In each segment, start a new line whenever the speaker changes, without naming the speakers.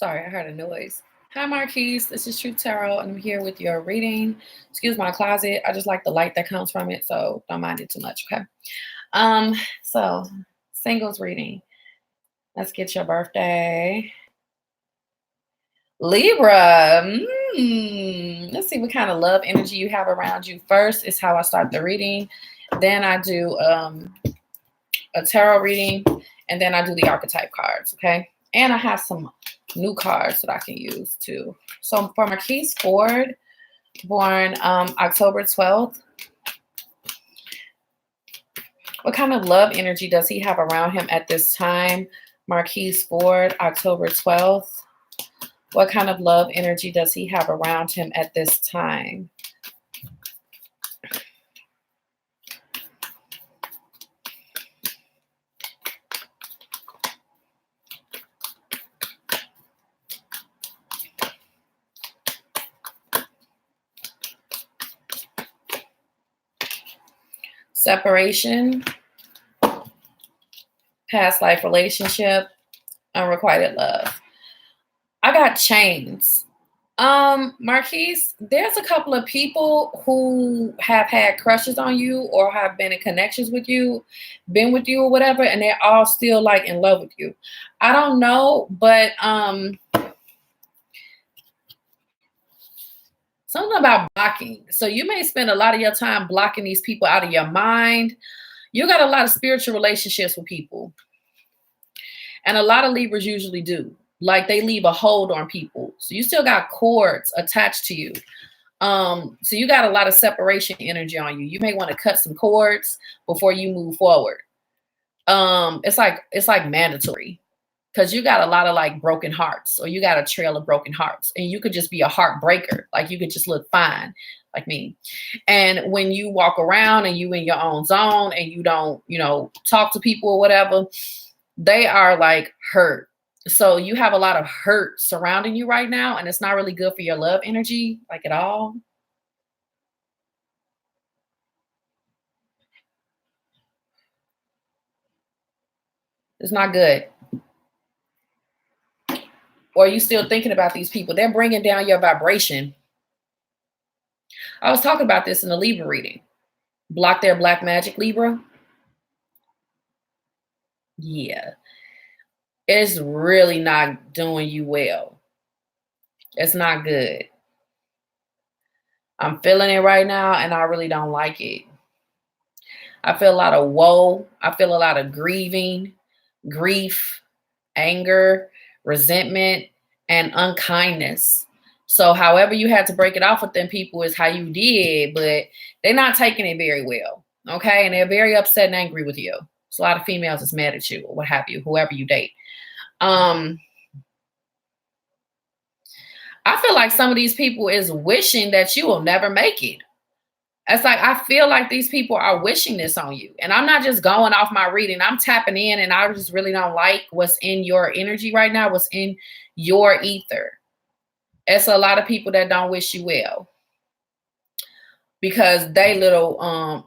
Sorry, I heard a noise. Hi, Marquis. This is Truth Tarot, and I'm here with your reading. Excuse my closet. I just like the light that comes from it, so don't mind it too much, okay? So singles reading. Let's get your birthday. Libra. Let's see what kind of love energy you have around you. First is how I start the reading. Then I do a tarot reading, and then I do the archetype cards, okay? And I have some new cards that I can use too. So for Marquis Ford, born October 12th, what kind of love energy does he have around him at this time? Marquis Ford, October 12th. What kind of love energy does he have around him at this time? Separation, past life relationship, unrequited love. I got chains. Marquis, there's a couple of people who have had crushes on you or have been in connections with you, been with you or whatever, and they're all still like in love with you. I don't know, but something about blocking. So you may spend a lot of your time blocking these people out of your mind. You got a lot of spiritual relationships with people. And a lot of Libras usually do. Like they leave a hold on people. So you still got cords attached to you. So you got a lot of separation energy on you. You may want to cut some cords before you move forward. It's like mandatory. Because you got a lot of like broken hearts, or you got a trail of broken hearts, and you could just be a heartbreaker. Like you could just look fine, like me. And when you walk around and you in your own zone and you don't, talk to people or whatever, they are like hurt. So you have a lot of hurt surrounding you right now, and it's not really good for your love energy, like at all. It's not good. Or you still thinking about these people. They're bringing down your vibration. I was talking about this in the Libra reading. Block their black magic, Libra. Yeah. It's really not doing you well. It's not good. I'm feeling it right now, and I really don't like it. I feel a lot of woe. I feel a lot of grieving, grief, anger, resentment, and unkindness. So however you had to break it off with them people is how you did, but they're not taking it very well. Okay. And they're very upset and angry with you. So a lot of females is mad at you or what have you, whoever you date. I feel like some of these people is wishing that you will never make it. It's like, I feel like these people are wishing this on you. And I'm not just going off my reading. I'm tapping in, and I just really don't like what's in your energy right now, what's in your ether. It's a lot of people that don't wish you well because they little, I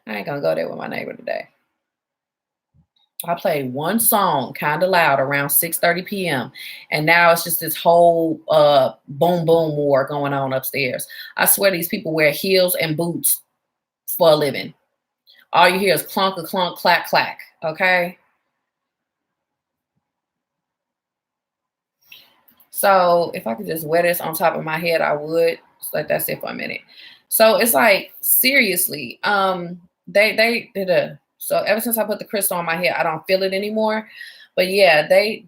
ain't gonna go there with my neighbor today. I played one song kind of loud around 6:30 p.m. And now it's just this whole boom boom war going on upstairs. I swear these people wear heels and boots for a living. All you hear is clunk, a clunk, clack, clack. Okay. So if I could just wear this on top of my head, I would. So like that's it for a minute. So it's like seriously, they did a. So ever since I put the crystal on my head, I don't feel it anymore. But yeah, they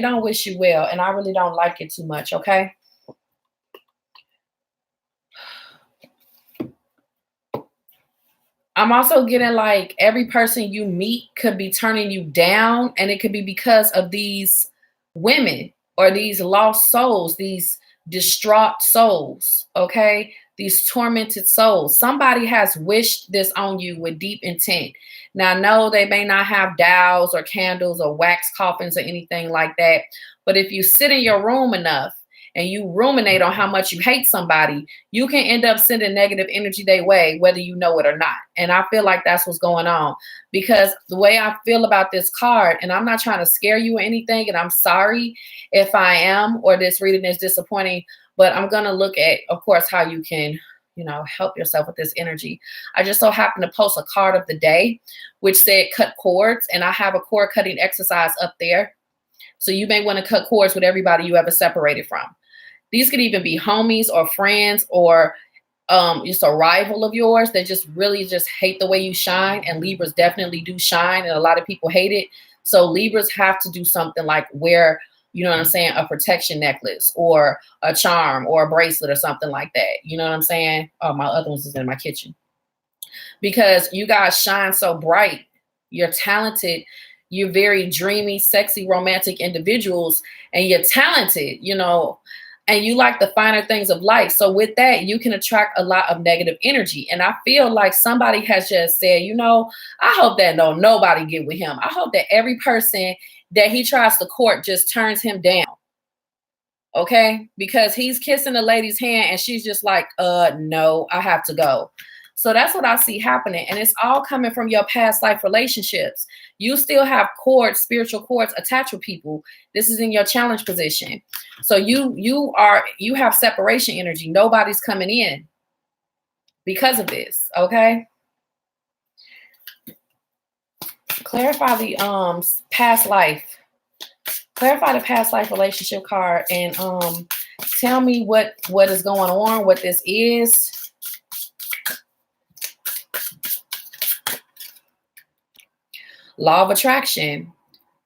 don't wish you well, and I really don't like it too much. Okay. I'm also getting like every person you meet could be turning you down, and it could be because of these women or these lost souls, these distraught souls, okay? These tormented souls. Somebody has wished this on you with deep intent. Now, no, they may not have dowels or candles or wax coffins or anything like that, but if you sit in your room enough and you ruminate on how much you hate somebody, you can end up sending negative energy their way, whether you know it or not. And I feel like that's what's going on, because the way I feel about this card, and I'm not trying to scare you or anything, and I'm sorry if I am, or this reading is disappointing, but I'm going to look at, of course, how you can, help yourself with this energy. I just so happened to post a card of the day, which said cut cords, and I have a cord cutting exercise up there. So you may want to cut cords with everybody you ever separated from. These could even be homies or friends or just a rival of yours that just really just hate the way you shine. And Libras definitely do shine, and a lot of people hate it. So Libras have to do something like wear, you know what I'm saying, a protection necklace or a charm or a bracelet or something like that. You know what I'm saying? Oh, my other ones is in my kitchen. Because you guys shine so bright. You're talented. You're very dreamy, sexy, romantic individuals, and you're talented, and you like the finer things of life. So with that, you can attract a lot of negative energy. And I feel like somebody has just said, I hope that nobody get with him. I hope that every person that he tries to court just turns him down. Okay? Because he's kissing the lady's hand and she's just like, no, I have to go. So that's what I see happening. And it's all coming from your past life relationships. You still have cords, spiritual cords attached with people. This is in your challenge position. So you have separation energy. Nobody's coming in because of this. Okay. Clarify the past life. Clarify the past life relationship card and tell me what is going on, what this is. Law of attraction.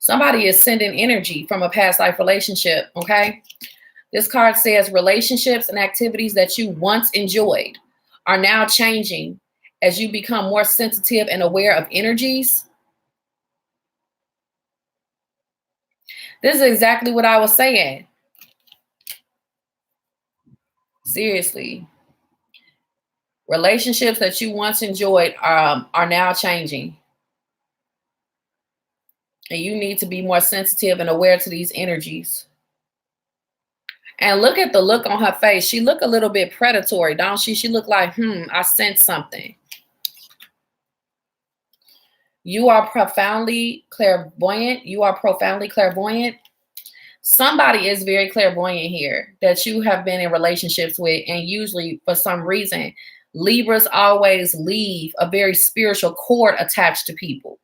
Somebody is sending energy from a past life relationship, okay? This card says relationships and activities that you once enjoyed are now changing as you become more sensitive and aware of energies. This is exactly what I was saying. Seriously. Relationships that you once enjoyed are now changing. And you need to be more sensitive and aware to these energies. And look at the look on her face. She look a little bit predatory, don't she? She look like, I sense something. You are profoundly clairvoyant. Somebody is very clairvoyant here that you have been in relationships with. And usually for some reason, Libras always leave a very spiritual cord attached to people,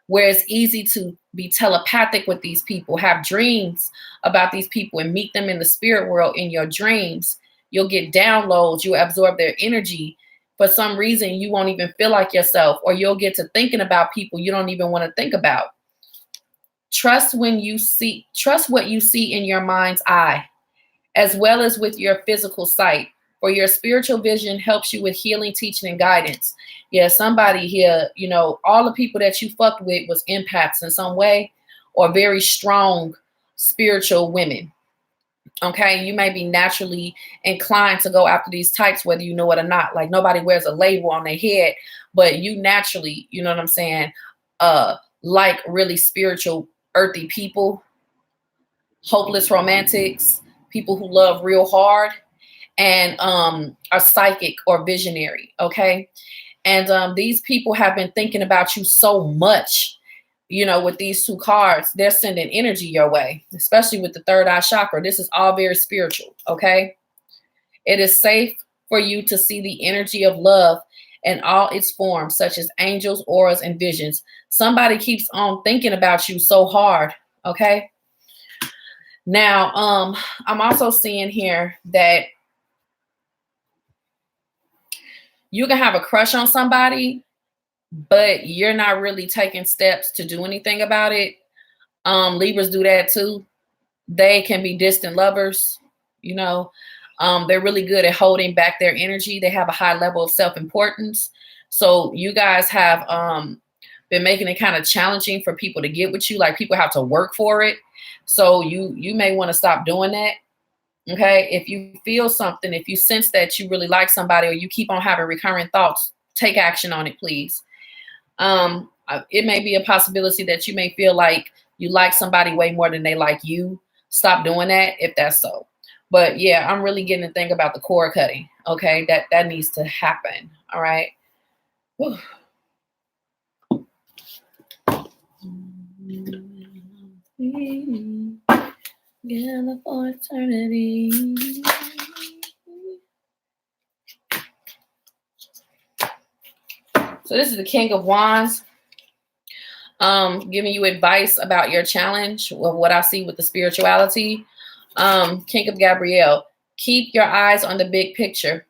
where it's easy to be telepathic with these people, have dreams about these people and meet them in the spirit world in your dreams. You'll get downloads, you'll absorb their energy. For some reason, you won't even feel like yourself, or you'll get to thinking about people you don't even want to think about. Trust what you see in your mind's eye, as well as with your physical sight. For your spiritual vision helps you with healing, teaching, and guidance. Yeah, somebody here, all the people that you fucked with was empaths in some way, or very strong spiritual women. Okay, you may be naturally inclined to go after these types, whether you know it or not. Like nobody wears a label on their head, but you naturally, you know what I'm saying, like really spiritual, earthy people, hopeless romantics, people who love real hard, and are psychic or visionary, okay? And these people have been thinking about you so much, with these two cards. They're sending energy your way, especially with the third eye chakra. This is all very spiritual, okay? It is safe for you to see the energy of love in all its forms, such as angels, auras, and visions. Somebody keeps on thinking about you so hard, okay? Now, I'm also seeing here that you can have a crush on somebody, but you're not really taking steps to do anything about it. Libras do that too. They can be distant lovers, they're really good at holding back their energy. They have a high level of self-importance. So you guys have been making it kind of challenging for people to get with you. Like people have to work for it. So you may want to stop doing that. Okay, if you feel something, if you sense that you really like somebody, or you keep on having recurring thoughts, take action on it, please. It may be a possibility that you may feel like you like somebody way more than they like you. Stop doing that if that's so. But yeah, I'm really getting to think about the cord cutting. Okay, that needs to happen. All right. Whew. Together for eternity. So this is the King of Wands. Giving you advice about your challenge, of what I see with the spirituality. King of Gabrielle, keep your eyes on the big picture.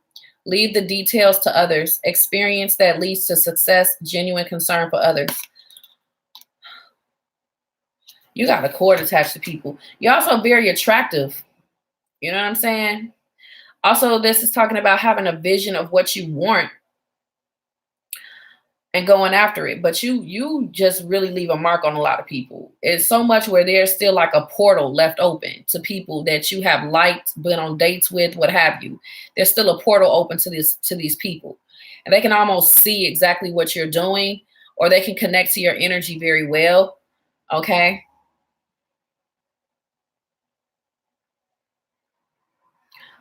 Leave the details to others. Experience that leads to success, genuine concern for others. You got a cord attached to people. You're also very attractive. You know what I'm saying? Also, this is talking about having a vision of what you want and going after it. But you just really leave a mark on a lot of people. It's so much where there's still like a portal left open to people that you have liked, been on dates with, what have you. There's still a portal open to these people. And they can almost see exactly what you're doing, or they can connect to your energy very well. Okay.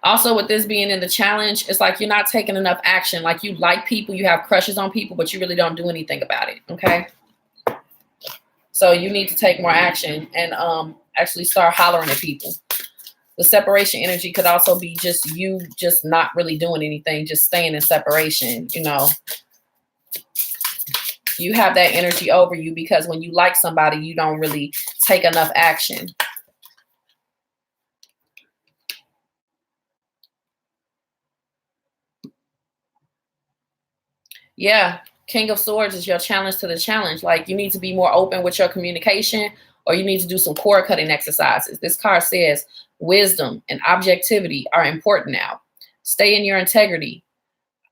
Also, with this being in the challenge, it's like you're not taking enough action. Like, you like people, you have crushes on people, but you really don't do anything about it. Okay. So you need to take more action and actually start hollering at people. The separation energy could also be just you just not really doing anything, just staying in separation. You know, you have that energy over you because when you like somebody, you don't really take enough action. Yeah. King of Swords is your challenge to the challenge. Like, you need to be more open with your communication, or you need to do some cord cutting exercises. This card says wisdom and objectivity are important now. Stay in your integrity.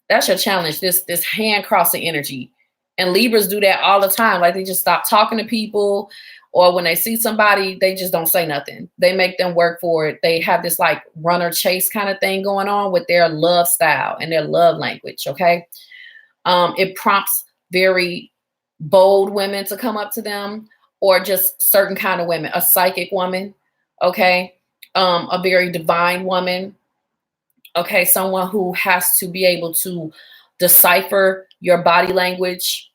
That's your challenge. This hand crossing energy. And Libras do that all the time. Like, they just stop talking to people, or when they see somebody, they just don't say nothing. They make them work for it. They have this like runner chase kind of thing going on with their love style and their love language. Okay. It prompts very bold women to come up to them, or just certain kind of women, a psychic woman. Okay. A very divine woman. Okay. Someone who has to be able to decipher your body language,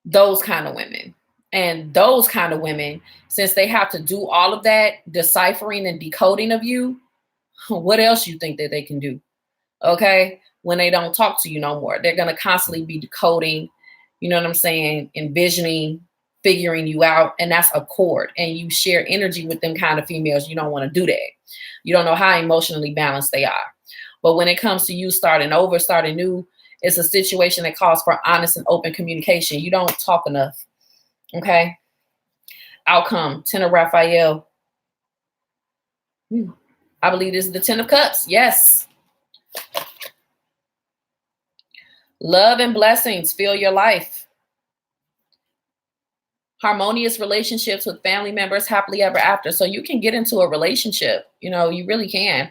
those kind of women. And those kind of women, since they have to do all of that deciphering and decoding of you, what else you think that they can do? Okay. When they don't talk to you no more, they're going to constantly be decoding, you know what I'm saying? Envisioning, figuring you out. And that's a cord. And you share energy with them kind of females. You don't want to do that. You don't know how emotionally balanced they are. But when it comes to you starting over, starting new, it's a situation that calls for honest and open communication. You don't talk enough. Okay. Outcome, Ten of Raphael. I believe this is the 10 of Cups. Yes. Love and blessings fill your life. Harmonious relationships with family members, happily ever after. So you can get into a relationship. You know, you really can.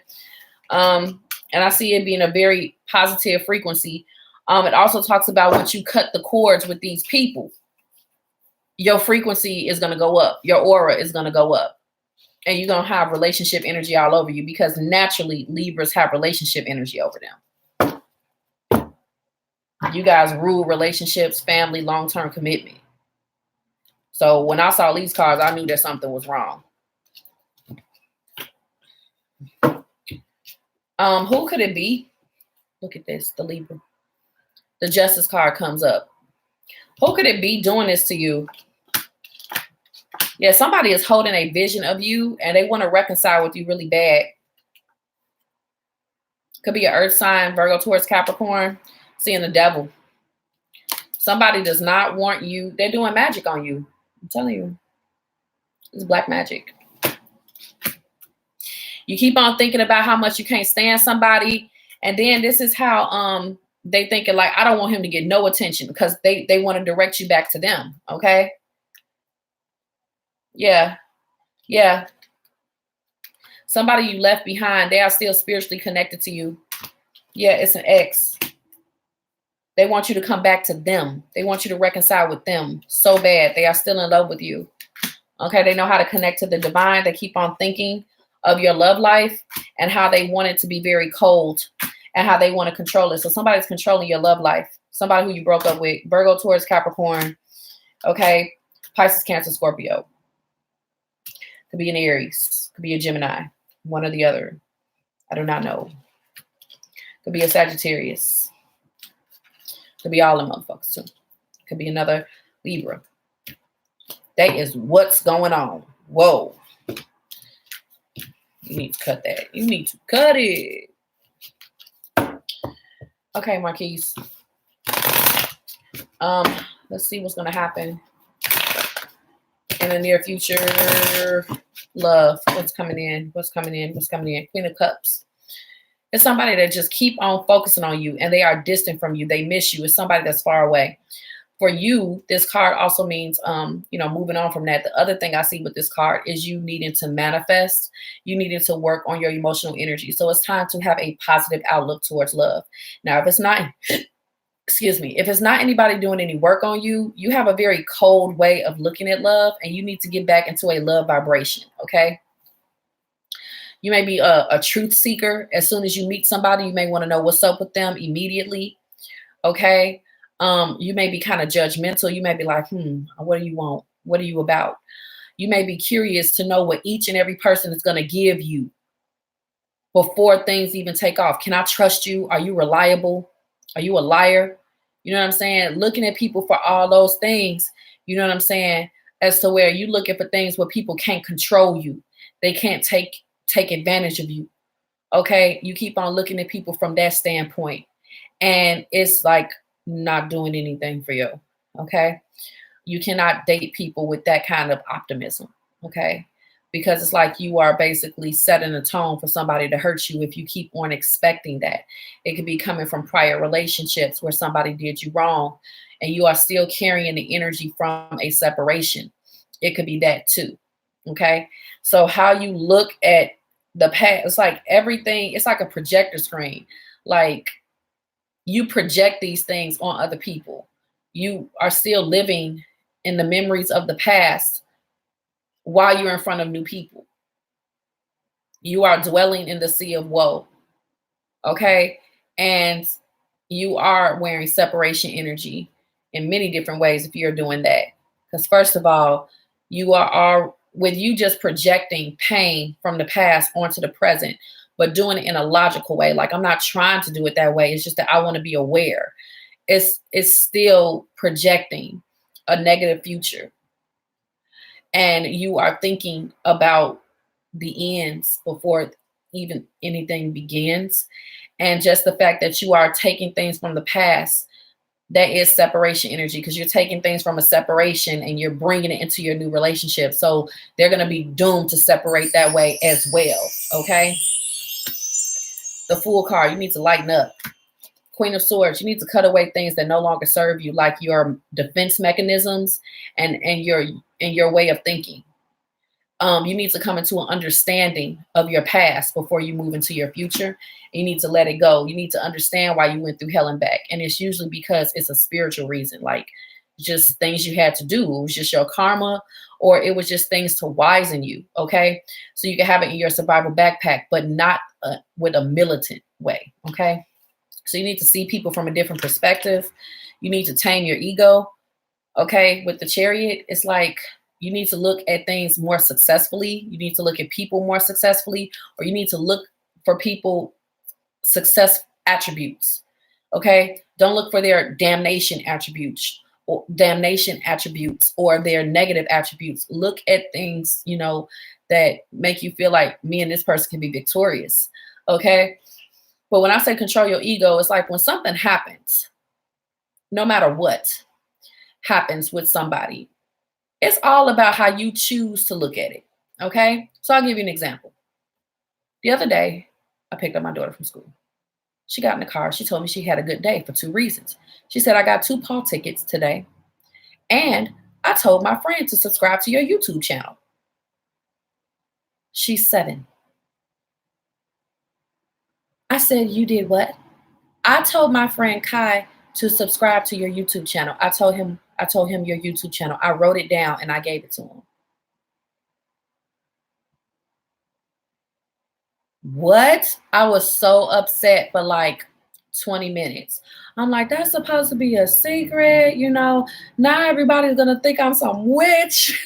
And I see it being a very positive frequency. It also talks about once you cut the cords with these people, your frequency is going to go up. Your aura is going to go up. And you're going to have relationship energy all over you, because naturally Libras have relationship energy over them. You guys rule relationships, family, long-term commitment. So when I saw these cards, I knew that something was wrong. Who could it be? Look at this, the Libra. The Justice card comes up. Who could it be doing this to you? Yeah, somebody is holding a vision of you and they want to reconcile with you really bad. Could be an earth sign, Virgo, Taurus, Capricorn. Seeing the devil. Somebody does not want you. They're doing magic on you. I'm telling you. It's black magic. You keep on thinking about how much you can't stand somebody. And then this is how they thinking like, I don't want him to get no attention, because they want to direct you back to them. Okay. Yeah. Yeah. Somebody you left behind, they are still spiritually connected to you. Yeah, it's an ex. They want you to come back to them. They want you to reconcile with them so bad. They are still in love with you. Okay, they know how to connect to the divine. They keep on thinking of your love life and how they want it to be very cold and how they want to control it. So somebody's controlling your love life. Somebody who you broke up with. Virgo, Taurus, Capricorn. Okay. Pisces, Cancer, Scorpio. Could be an Aries. Could be a Gemini. One or the other. I do not know. Could be a Sagittarius. Could be all them motherfuckers too. Could be another Libra. That is what's going on. Whoa. You need to cut that. You need to cut it. Okay, Marquis. Let's see what's going to happen in the near future. Love. What's coming in? What's coming in? What's coming in? Queen of Cups. It's somebody that just keep on focusing on you and they are distant from you. They miss you. It's somebody that's far away. For you, this card also means, moving on from that. The other thing I see with this card is you needing to manifest. You needing to work on your emotional energy. So it's time to have a positive outlook towards love. Now, if it's not, if it's not anybody doing any work on you, you have a very cold way of looking at love and you need to get back into a love vibration, okay? You may be a truth seeker. As soon as you meet somebody, you may want to know what's up with them immediately, okay? You may be kind of judgmental. You may be like, what do you want? What are you about? You may be curious to know what each and every person is going to give you before things even take off. Can I trust you? Are you reliable? Are you a liar? You know what I'm saying? Looking at people for all those things, you know what I'm saying? As to where you looking for things where people can't control you. They can't take advantage of you. Okay. You keep on looking at people from that standpoint. And it's like, not doing anything for you. Okay. You cannot date people with that kind of optimism. Okay. Because it's like you are basically setting a tone for somebody to hurt you if you keep on expecting that. It could be coming from prior relationships where somebody did you wrong and you are still carrying the energy from a separation. It could be that too. Okay. So how you look at the past, it's like everything, it's like a projector screen. Like, you project these things on other people. You are still living in the memories of the past while you're in front of new people. You are dwelling in the sea of woe. Okay. And you are wearing separation energy in many different ways if you're doing that. Because first of all, you are with you just projecting pain from the past onto the present, but doing it in a logical way. Like, I'm not trying to do it that way. It's just that I want to be aware. It's still projecting a negative future. And you are thinking about the ends before even anything begins. And just the fact that you are taking things from the past, that is separation energy, because you're taking things from a separation and you're bringing it into your new relationship. So they're going to be doomed to separate that way as well. Okay. The Fool card, you need to lighten up. Queen of Swords, you need to cut away things that no longer serve you, like your defense mechanisms and your way of thinking. You need to come into an understanding of your past before you move into your future. You need to let it go. You need to understand why you went through hell and back. And it's usually because it's a spiritual reason, like just things you had to do. It was just your karma, or it was just things to wisen you. Okay. So you can have it in your survival backpack, but not with a militant way. Okay. So you need to see people from a different perspective. You need to tame your ego. Okay. With the Chariot, it's like, you need to look at things more successfully. You need to look at people more successfully, or you need to look for people success attributes. Okay. Don't look for their damnation attributes or their negative attributes. Look at things, that make you feel like me and this person can be victorious. Okay. But when I say control your ego, it's like when something happens, no matter what happens with somebody, it's all about how you choose to look at it. Okay. So I'll give you an example. The other day, I picked up my daughter from school. She got in the car. She told me she had a good day for 2 reasons. She said, I got 2 Paul tickets today. And I told my friend to subscribe to your YouTube channel. She's 7. I said, you did what? I told my friend Kai to subscribe to your YouTube channel. I told him your YouTube channel. I wrote it down and I gave it to him. What? I was so upset for like 20 minutes. I'm like, that's supposed to be a secret, you know. Now everybody's gonna think I'm some witch.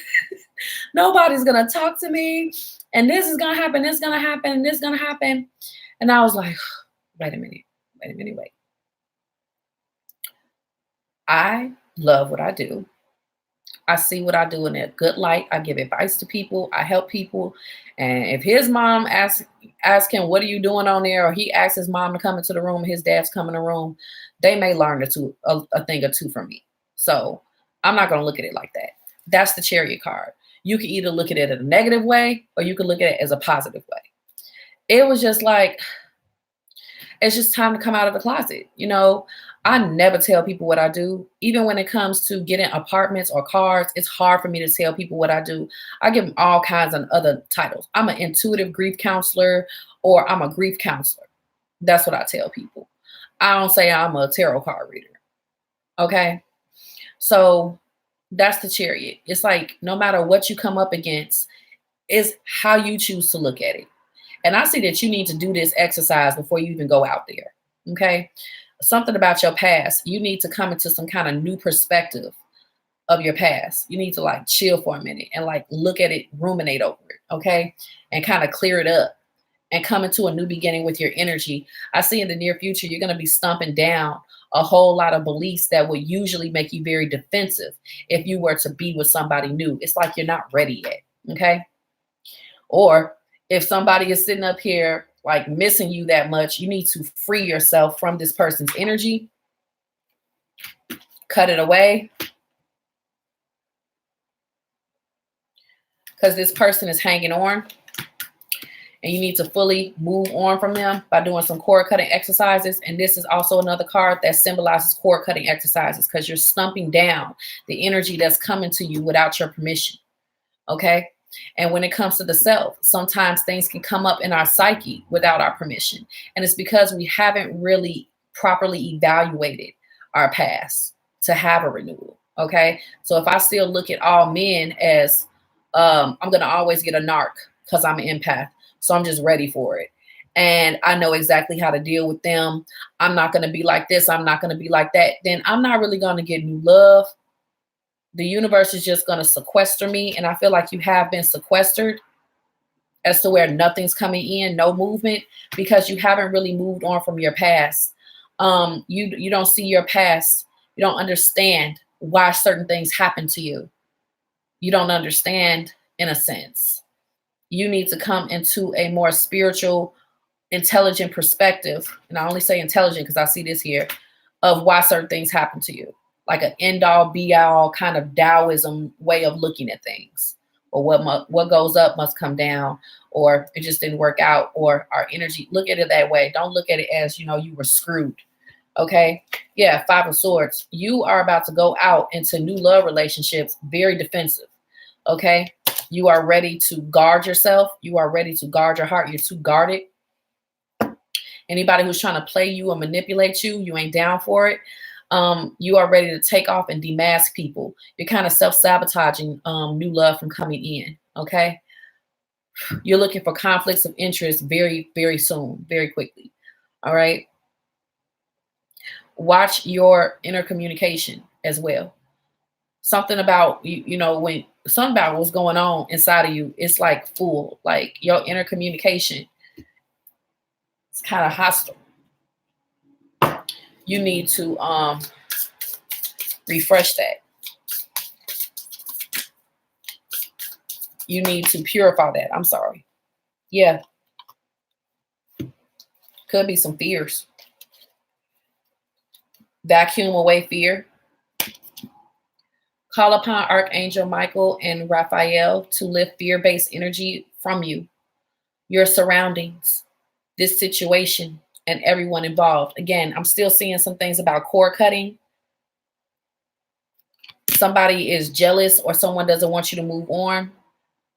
Nobody's gonna talk to me. And this is gonna happen, this is gonna happen, and this is gonna happen. And I was like, wait a minute, wait. I love what I do. I see what I do in a good light. I give advice to people. I help people. And if his mom ask him, what are you doing on there? Or he asks his mom to come into the room, his dad's come in the room, they may learn a thing or two from me. So I'm not going to look at it like that. That's the Chariot card. You can either look at it in a negative way or you can look at it as a positive way. It was just like, it's just time to come out of the closet. You know, I never tell people what I do. Even when it comes to getting apartments or cars, it's hard for me to tell people what I do. I give them all kinds of other titles. I'm an intuitive grief counselor or I'm a grief counselor. That's what I tell people. I don't say I'm a tarot card reader. Okay. So that's the Chariot. It's like no matter what you come up against, it's how you choose to look at it. And I see that you need to do this exercise before you even go out there. Okay. Something about your past. You need to come into some kind of new perspective of your past. You need to like chill for a minute and like look at it, ruminate over it. Okay. And kind of clear it up and come into a new beginning with your energy. I see in the near future, you're going to be stomping down a whole lot of beliefs that would usually make you very defensive if you were to be with somebody new. It's like you're not ready yet. Okay. Or if somebody is sitting up here like missing you that much, you need to free yourself from this person's energy, cut it away, because this person is hanging on and you need to fully move on from them by doing some cord cutting exercises. And this is also another card that symbolizes cord cutting exercises because you're stumping down the energy that's coming to you without your permission. Okay. And when it comes to the self, sometimes things can come up in our psyche without our permission. And it's because we haven't really properly evaluated our past to have a renewal. Okay. So if I still look at all men as I'm going to always get a narc because I'm an empath. So I'm just ready for it. And I know exactly how to deal with them. I'm not going to be like this. I'm not going to be like that. Then I'm not really going to get new love. The universe is just going to sequester me. And I feel like you have been sequestered as to where nothing's coming in, no movement, because you haven't really moved on from your past. You don't see your past. You don't understand why certain things happen to you. You don't understand, in a sense. You need to come into a more spiritual, intelligent perspective. And I only say intelligent because I see this here, of why certain things happen to you. Like an end-all, be-all kind of Taoism way of looking at things. Or what goes up must come down, or it just didn't work out, or our energy. Look at it that way. Don't look at it as, you were screwed. Okay? Yeah, Five of Swords. You are about to go out into new love relationships, very defensive. Okay? You are ready to guard yourself. You are ready to guard your heart. You're too guarded. Anybody who's trying to play you or manipulate you, you ain't down for it. You are ready to take off and demask people. You're kind of self-sabotaging new love from coming in, okay? You're looking for conflicts of interest very, very soon, very quickly, all right? Watch your inner communication as well. Something about, when something about what's going on inside of you, it's like full, like your inner communication. It's kind of hostile. You need to refresh that. You need to purify that. I'm sorry. Yeah. Could be some fears. Vacuum away fear. Call upon Archangel Michael and Raphael to lift fear-based energy from you, your surroundings, this situation, and everyone involved. Again, I'm still seeing some things about cord cutting. Somebody is jealous or someone doesn't want you to move on,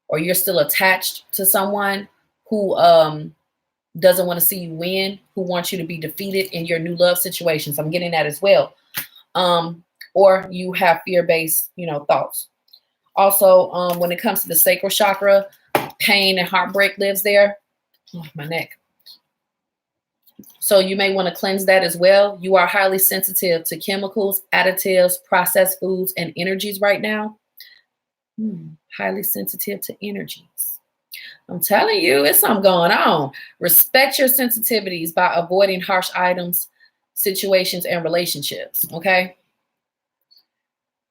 or you're still attached to someone who doesn't want to see you win, who wants you to be defeated in your new love situations. I'm getting that as well. Or you have fear-based, thoughts. Also, when it comes to the sacral chakra, pain and heartbreak lives there. Oh, my neck. So you may want to cleanse that as well. You are highly sensitive to chemicals, additives, processed foods, and energies right now. Highly sensitive to energies. I'm telling you, it's something going on. Respect your sensitivities by avoiding harsh items, situations, and relationships. Okay.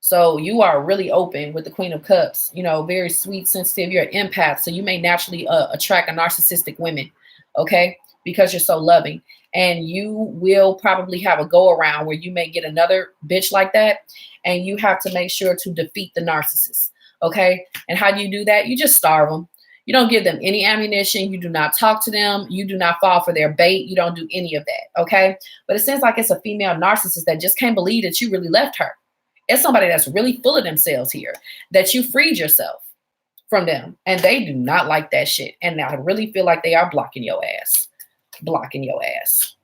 So you are really open with the Queen of Cups, very sweet, sensitive. You're an empath. So you may naturally attract a narcissistic women. Okay. Because you're so loving. And you will probably have a go around where you may get another bitch like that. And you have to make sure to defeat the narcissist. Okay. And how do you do that? You just starve them. You don't give them any ammunition. You do not talk to them. You do not fall for their bait. You don't do any of that. Okay. But it seems like it's a female narcissist that just can't believe that you really left her. It's somebody that's really full of themselves here, that you freed yourself from them. And they do not like that shit. And I really feel like they are blocking your ass. Blocking your ass.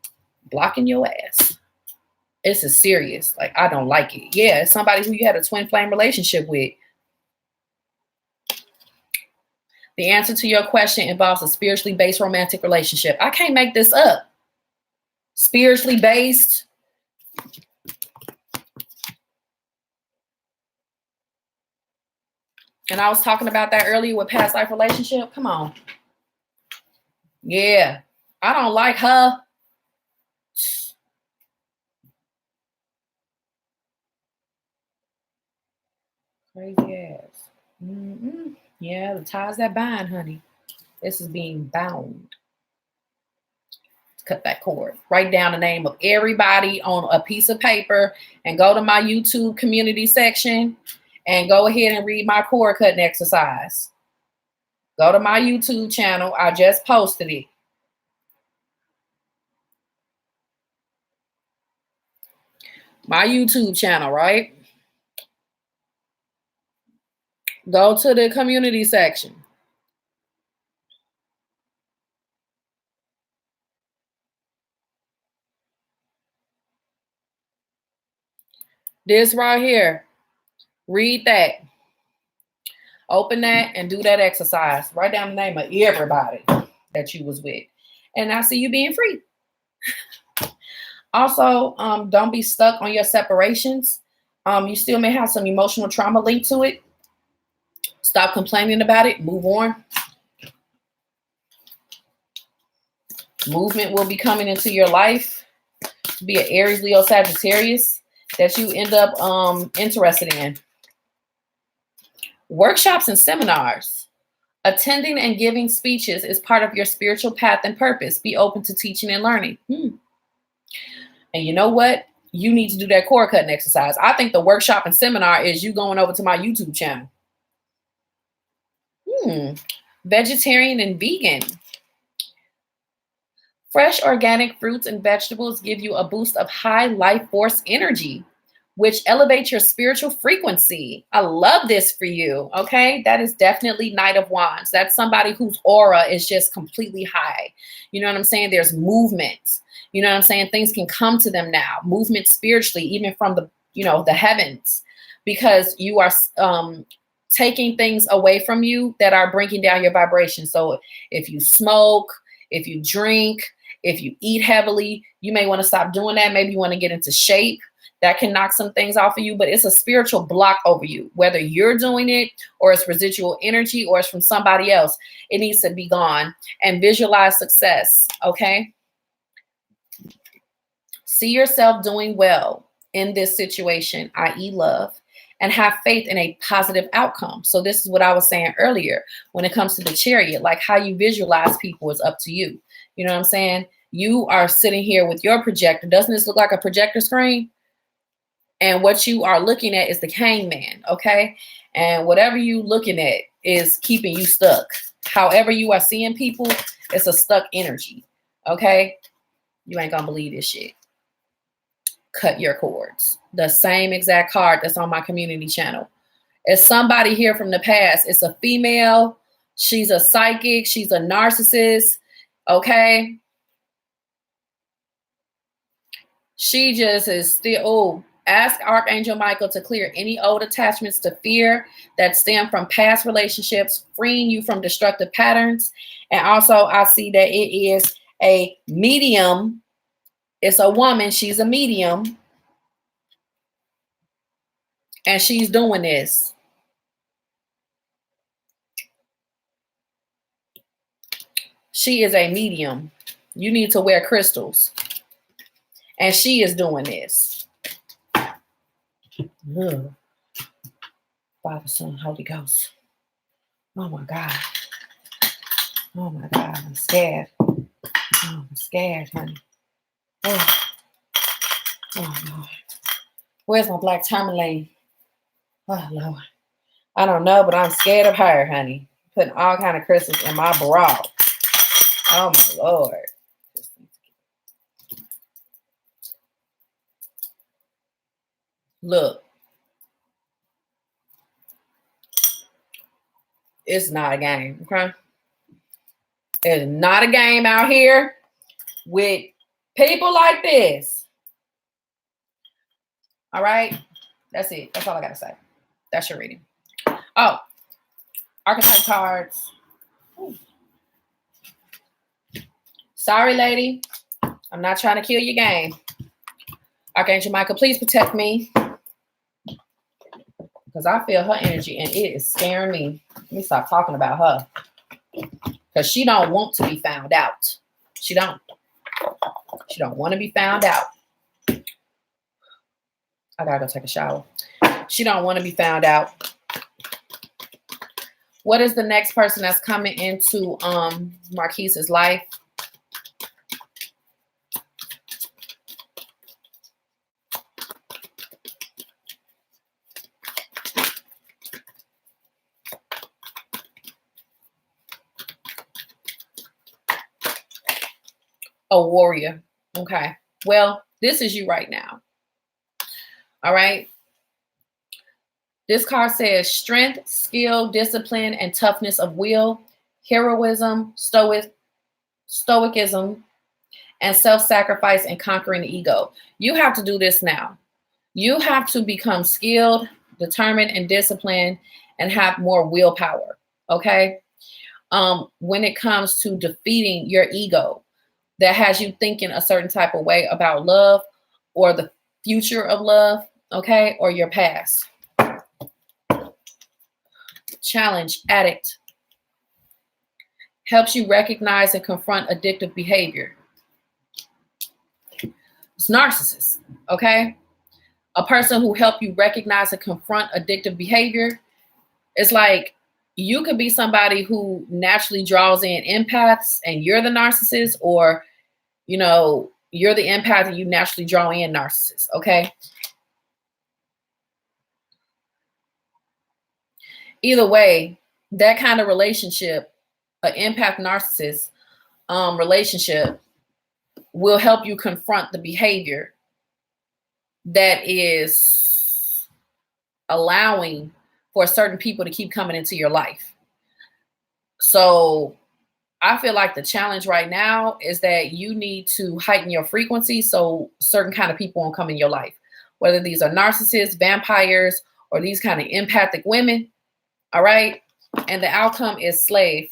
Blocking your ass. This is serious. Like, I don't like it. Yeah, it's somebody who you had a twin flame relationship with. The answer to your question involves a spiritually based romantic relationship. I can't make this up. Spiritually based. And I was talking about that earlier with past life relationship. Come on. Yeah. I don't like her. Crazy ass. Yeah, the ties that bind, honey. This is being bound. Cut that cord. Write down the name of everybody on a piece of paper and go to my YouTube community section and go ahead and read my cord cutting exercise. Go to my YouTube channel. I just posted it. My YouTube channel, right? Go to the community section. This right here. Read that. Open that and do that exercise. Write down the name of everybody that you was with. And I see you being free. Also, don't be stuck on your separations. You still may have some emotional trauma linked to it. Stop complaining about it. Move on. Movement will be coming into your life. Be an Aries, Leo, Sagittarius that you end up interested in. Workshops and seminars. Attending and giving speeches is part of your spiritual path and purpose. Be open to teaching and learning. And you know what? You need to do that cord cutting exercise. I think the workshop and seminar is you going over to my YouTube channel. Vegetarian and vegan. Fresh organic fruits and vegetables give you a boost of high life force energy, which elevates your spiritual frequency. I love this for you, okay? That is definitely Knight of Wands. That's somebody whose aura is just completely high. You know what I'm saying? There's movement. You know what I'm saying? Things can come to them now. Movement spiritually, even from the heavens, because you are taking things away from you that are bringing down your vibration. So if you smoke, if you drink, if you eat heavily, you may want to stop doing that. Maybe you want to get into shape. That can knock some things off of you, but it's a spiritual block over you. Whether you're doing it or it's residual energy or it's from somebody else, it needs to be gone. And visualize success, okay? See yourself doing well in this situation, i.e. love, and have faith in a positive outcome. So this is what I was saying earlier when it comes to the Chariot, like how you visualize people is up to you. You know what I'm saying? You are sitting here with your projector. Doesn't this look like a projector screen? And what you are looking at is the hangman, okay? And whatever you looking at is keeping you stuck. However you are seeing people, it's a stuck energy, okay? You ain't gonna believe this shit. Cut your cords. The same exact card that's on my community channel. It's somebody here from the past. It's a female. She's a psychic. She's a narcissist, okay? She just is still, Ask Archangel Michael to clear any old attachments to fear that stem from past relationships, freeing you from destructive patterns. And also, I see that it is a medium. It's a woman. She's a medium. And she's doing this. She is a medium. You need to wear crystals. And she is doing this. Ugh. Father, Son, Holy Ghost. Oh my God. Oh my God. I'm scared. Oh, I'm scared, honey. Oh, Lord. Where's my black tourmaline? Oh, Lord. I don't know, but I'm scared of her, honey. Putting all kind of crystals in my bra. Oh, my Lord. Look. It's not a game, okay? It's not a game out here with people like this. All right? That's it. That's all I got to say. That's your reading. Oh, archetype cards. Ooh. Sorry, lady. I'm not trying to kill your game. Archangel Michael, please protect me. Because I feel her energy and it is scaring me. Let me stop talking about her. Because she don't want to be found out. She don't. She don't want to be found out. I gotta go take a shower. She don't want to be found out. What is the next person that's coming into Marquis's life? A warrior. Okay. Well, this is you right now. All right. This card says strength, skill, discipline, and toughness of will, heroism, stoicism, and self-sacrifice and conquering the ego. You have to do this now. You have to become skilled, determined, and disciplined and have more willpower. Okay. When it comes to defeating your ego that has you thinking a certain type of way about love or the future of love, okay, or your past. Challenge, addict. Helps you recognize and confront addictive behavior. It's narcissist, okay? A person who helps you recognize and confront addictive behavior. It's like you could be somebody who naturally draws in empaths and you're the narcissist, or, you know, you're the empath and you naturally draw in narcissists, okay? Either way, that kind of relationship, an empath narcissist relationship, will help you confront the behavior that is allowing for certain people to keep coming into your life. So I feel like the challenge right now is that you need to heighten your frequency so certain kind of people won't come in your life, whether these are narcissists, vampires, or these kind of empathic women. All right. And the outcome is slave.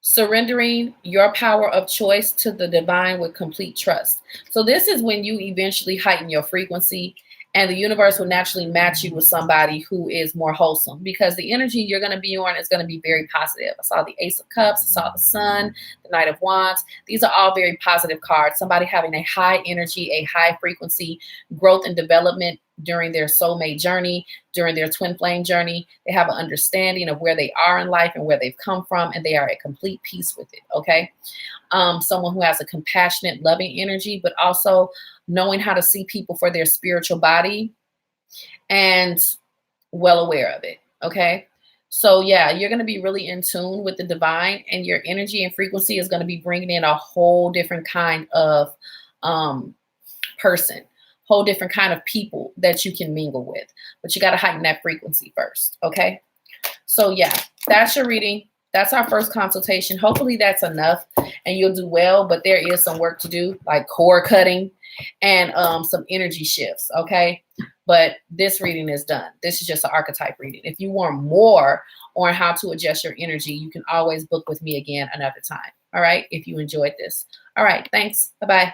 Surrendering your power of choice to the divine with complete trust. So this is when you eventually heighten your frequency and the universe will naturally match you with somebody who is more wholesome, because the energy you're going to be on is going to be very positive. I saw the Ace of Cups, I saw the Sun, the Knight of Wands. These are all very positive cards. Somebody having a high energy, a high frequency, growth and development during their soulmate journey, during their twin flame journey. They have an understanding of where they are in life and where they've come from, and they are at complete peace with it, okay? Someone who has a compassionate, loving energy, but also knowing how to see people for their spiritual body and well aware of it, okay? So yeah, you're going to be really in tune with the divine, and your energy and frequency is going to be bringing in a whole different kind of person, whole different kind of people that you can mingle with, but you got to heighten that frequency first, okay? So yeah, that's your reading. That's our first consultation. Hopefully that's enough and you'll do well, but there is some work to do, like cord cutting and some energy shifts. Okay. But this reading is done. This is just an archetype reading. If you want more on how to adjust your energy, you can always book with me again another time. All right. If you enjoyed this. All right. Thanks. Bye-bye.